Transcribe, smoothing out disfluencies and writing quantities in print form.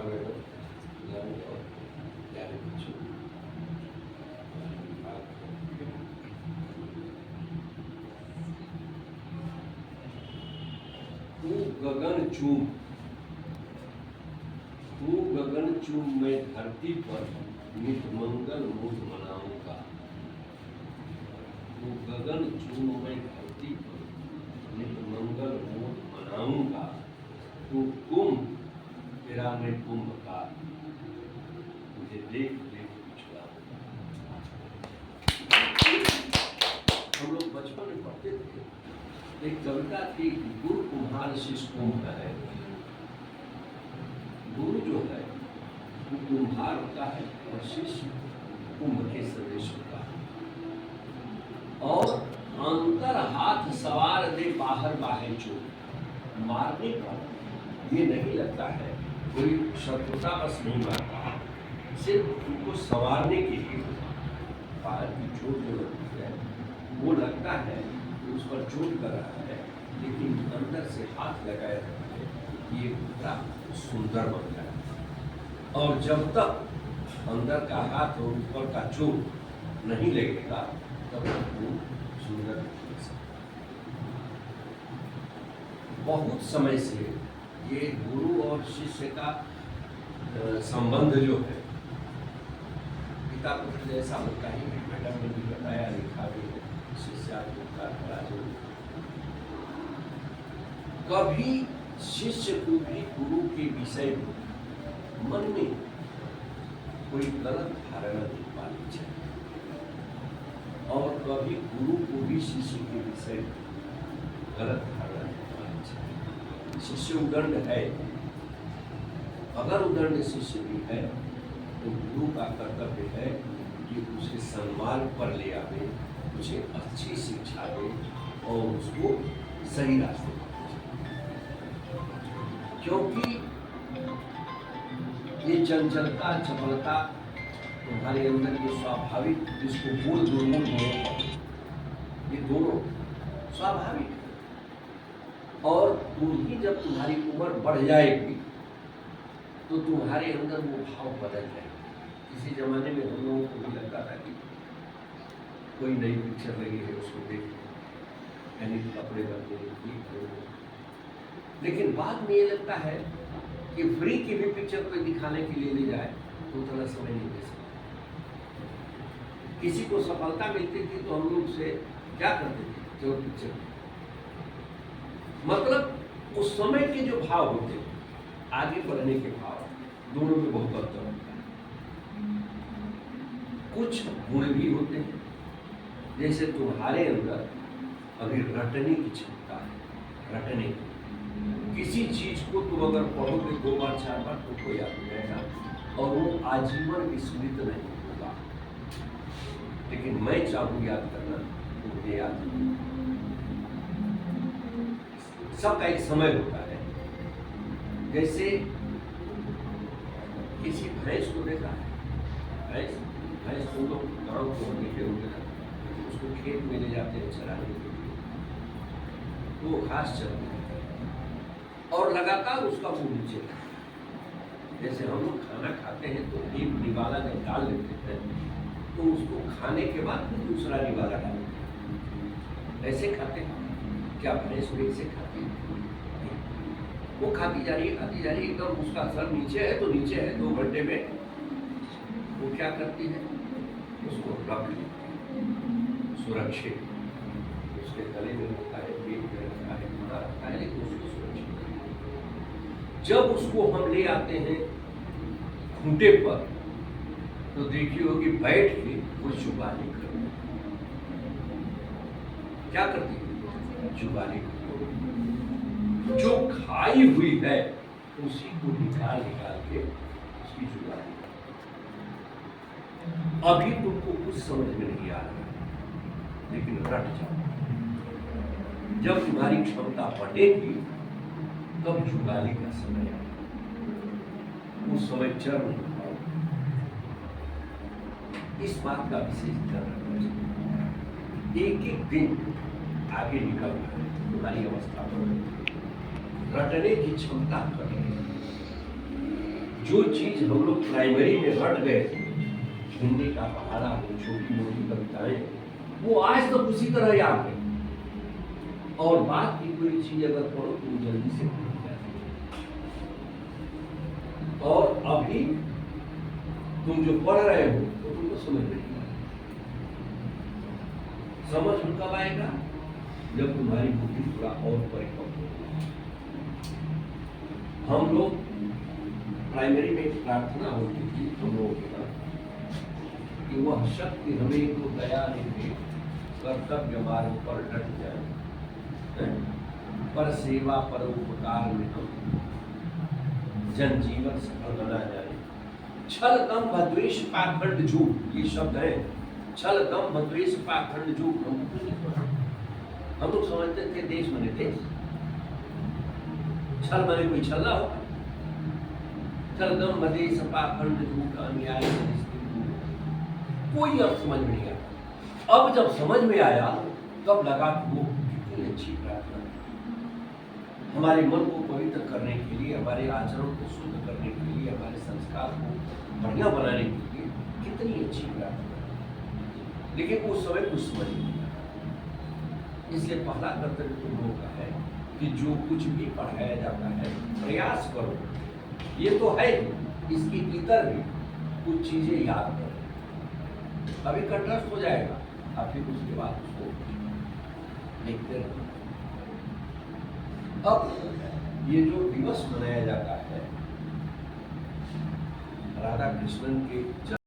वेदम ज्ञान और ज्ञान बच्चों गगन चूम, तू गगन चूम मैं धरती पर नित मंगल मूड मनाऊंगा। तू गगन चूम मैं धरती पर नित मंगल मूड मनाऊंगा। तू कुंभ तेरा मैं कुंभकार, मुझे देख देख पिछड़ा। हम लोग बचपन में पढ़ते थे, एक कविता थी, गुरु कुम्हार शिष्य कुंभ है। गुरु जो है वो कुम्हार होता है और शिष्य कुंभ के सदृश होता है। और अंतर हाथ सवार दे बाहर बाहे चोट, मारने पर ये नहीं लगता है कोई शत्रुता बस नहीं मारता, सिर्फ उनको संवारने के लिए बाहर की चोट जो लगती है वो लगता है कि उस पर चोट कर रहा है, लेकिन अंदर से हाथ लगाए रहता है, ये बड़ा सुंदर बनता है। और जब तक अंदर का हाथ और ऊपर का चोट नहीं लगेगा तब तक वो सुंदर नहीं हो सकता। बहुत समय से ये गुरु और शिष्य का संबंध जो है पिता पुत्र जैसा होता ही है। मैडम ने भी बताया, लिखा भी है, शिष्यार्थ का राजू। कभी शिष्य को भी गुरु के विषय में मन में कोई गलत धारणा नहीं पानी चाहिए, और कभी गुरु को भी शिष्य के विषय में गलत धारणा नहीं पानी चाहिए। शिष्य उदंड है, अगर उदंड शिष्य भी है तो गुरु का कर्तव्य है कि उसे सन्मार्ग पर ले आवे, उसे अच्छी शिक्षा दे और उसको सही रास्ते पर ले। क्योंकि ये चंचलता चपलता तुम्हारे अंदर ये स्वाभाविक, जिसको मूल दुर्मूल ये दोनों स्वाभाविक है। और ही जब तुम्हारी उम्र बढ़ जाएगी तो तुम्हारे अंदर वो भाव बदल जाएगा। किसी जमाने में हम लोगों को भी लगता था कि कोई नई पिक्चर लगी है उसको देख, यानी कपड़े बदले, लेकिन बाद में ये लगता है कि फ्री की भी पिक्चर कोई दिखाने के लिए ले जाए तो उतना समय नहीं दे सकता। किसी को सफलता मिलती थी तो हम लोग से क्या करते थे, जो पिक्चर, मतलब उस समय के जो भाव होते थे, आगे बढ़ने के भाव, दोनों में बहुत अंतर होता है। कुछ गुण भी होते हैं, जैसे तुम्हारे अंदर अभी रटने की क्षमता है, रटने की किसी चीज को तुम अगर पढ़ोगे 2 बार 4 बार तुमको याद हो जाएगा और वो आजीवन विस्मृत नहीं होगा। लेकिन मैं चाहूँ याद करना, मुझे याद नहीं। सबका एक समय होता है। जैसे किसी भैंस को देखा है, भैंस को लोग गाँव को देखे होंगे, उसको खेत में ले जाते हैं चराने के लिए, वो घास चरते हैं और लगातार उसका मुंह नीचे। जैसे हम लोग खाना खाते हैं तो एक निवाला जब डाल लेते हैं तो उसको खाने के बाद दूसरा निवाला डालते हैं, ऐसे खाते हैं। क्या भैंस भी ऐसे खाती है? वो खाती जा रही है, एकदम उसका सर नीचे है तो नीचे है। 2 घंटे में वो क्या करती है, उसको रख लेती सुरक्षित, उसके गले में रखा है, पेट में रखा है, मुड़ा रखा है, लेकिन उसको सुरक्षित। जब उसको हम ले आते हैं खूंटे पर तो देखिए होगी बैठ के वो जुबानी करती है। क्या करती है? जुबानी करती। जो खाई हुई है उसी को निकाल के उसकी जुबानी। अभी तुमको कुछ समझ में नहीं आ रहा, लेकिन रट जाओ। जब तुम्हारी क्षमता बढ़ेगी तब जुगाली का समय आएगा, उस समय चर नहीं पाओगे। इस बात का विशेष ध्यान रखना चाहिए। एक दिन आगे निकल रहा है, तुम्हारी अवस्था पर रटने की क्षमता करें, जो चीज हम लोग प्राइमरी में रट गए थे, हिंदी का पहाड़ा, वो छोटी मोटी कविताएं, वो आज तक उसी तरह याद है। और बात की कोई चीज अगर पढ़ो तो जल्दी से भूल जाती है। और अभी तुम जो पढ़ रहे हो तो तुमको समझ नहीं आएगा। समझ कब आएगा? जब तुम्हारी बुद्धि थोड़ा और परिपक्व हो। हम लोग प्राइमरी में प्रार्थना होती थी हम लोगों के पास कि वह शक्ति हमें तो दया निधे कर्तव्य मार्ग पर डट जाए, पर सेवा पर उपकार में हम जन जीवन सफल बना जाए। छल दंभ द्वेष पाखंड झूठ, ये शब्द है। छल दंभ द्वेष पाखंड झूठ। हम लोग समझते थे देश माने देश, छल माने कोई छलना होगा। छल दंभ द्वेष पाखंड झूठ अन्याय कोई अर्थ समझ में नहीं आया। अब जब समझ में आया तब लगा कि वो कितनी अच्छी प्रार्थना है। हमारे मन को पवित्र करने के लिए, हमारे आचरण को शुद्ध करने के लिए, हमारे संस्कार को बढ़िया बनाने के लिए कितनी अच्छी प्रार्थना है। लेकिन उस समय कुछ समझ नहीं आया। इसलिए पहला कर्तव्य तुम लोगों का है कि जो कुछ भी पढ़ाया जाता है प्रयास करो, ये तो है इसकी इतर भी कुछ चीजें याद करो। अभी कंठस्थ हो जाएगा, आप फिर उसके बाद उसको देखते रहो। अब ये जो दिवस मनाया जाता है राधा कृष्णन के